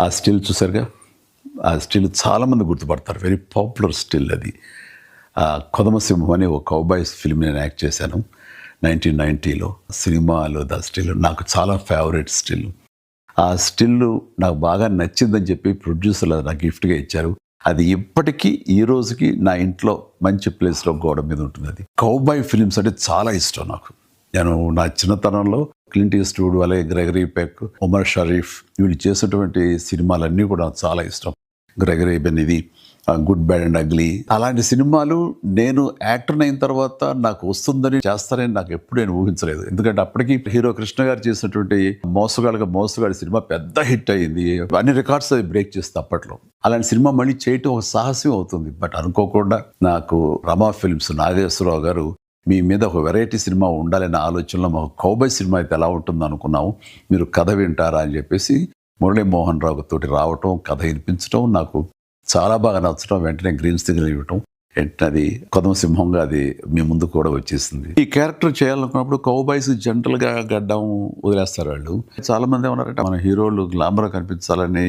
ఆ స్టిల్ చూసారుగా, ఆ స్టిల్ చాలామంది గుర్తుపడతారు. వెరీ పాపులర్ స్టిల్ అది. కొదమసింహం అనే ఒక కౌబాయ్స్ ఫిల్మ్ నేను యాక్ట్ చేశాను 1990లో. సినిమాలో ద స్టిల్ నాకు చాలా ఫేవరెట్ స్టిల్. ఆ స్టిల్ నాకు బాగా నచ్చిందని చెప్పి ప్రొడ్యూసర్లు నాకు గిఫ్ట్గా ఇచ్చారు. అది ఇప్పటికీ ఈ రోజుకి నా ఇంట్లో మంచి ప్లేస్లో గోడ మీద ఉంటుంది. అది కౌబాయ్ ఫిలిమ్స్ అంటే చాలా ఇష్టం నాకు. నేను నా చిన్నతనంలో క్లింట్ ఈస్ట్వుడ్, అలాగే గ్రెగరీ పెక్, ఉమర్ షరీఫ్ వీళ్ళు చేసినటువంటి సినిమాలన్నీ కూడా నాకు చాలా ఇష్టం. గ్రెగరీ బెన్ ఇది గుడ్ బ్యాడ్ అండ్ అగ్లీ అలాంటి సినిమాలు నేను యాక్టర్ అయిన తర్వాత నాకు వస్తుందని చేస్తారని నాకు ఎప్పుడు నేను ఊహించలేదు. ఎందుకంటే అప్పటికి హీరో కృష్ణ గారు చేసినటువంటి మోసగాడి సినిమా పెద్ద హిట్ అయ్యింది. అన్ని రికార్డ్స్ అది బ్రేక్ చేస్తుంది అప్పట్లో. అలాంటి సినిమా మళ్ళీ చేయటం ఒక సాహసం అవుతుంది. బట్ అనుకోకుండా నాకు రమా ఫిల్మ్స్ నాగేశ్వరరావు గారు మీ మీద ఒక వెరైటీ సినిమా ఉండాలనే ఆలోచనలో మాకు కౌబాయ్ సినిమా అయితే ఎలా ఉంటుందో అనుకున్నాము, మీరు కథ వింటారా అని చెప్పేసి మురళీమోహన్ రావు తోటి రావటం, కథ వినిపించడం నాకు చాలా బాగా నచ్చడం, వెంటనే గ్రీన్ సిగ్నల్ ఇవ్వటం, వెంటనే అది కొదమసింహంగా అది మీ ముందు కూడా వచ్చేసింది. ఈ క్యారెక్టర్ చేయాలనుకున్నప్పుడు కౌబాయ్స్ జనరల్గా గడ్డం వదిలేస్తారు వాళ్ళు. చాలా మంది ఏమన్నారంటే మన హీరోలు గ్లామర్ కనిపించాలని,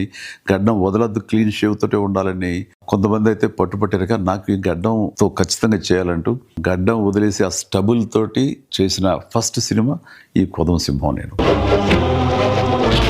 గడ్డం వదలద్దు, క్లీన్ షేవ్ తోటే ఉండాలని. కొంతమంది అయితే పట్టుపట్టారు. కానీ నాకు ఈ గడ్డంతో ఖచ్చితంగా చేయాలంటూ గడ్డం వదిలేసి ఆ స్టబుల్ తోటి చేసిన ఫస్ట్ సినిమా ఈ కొదమసింహం. నేను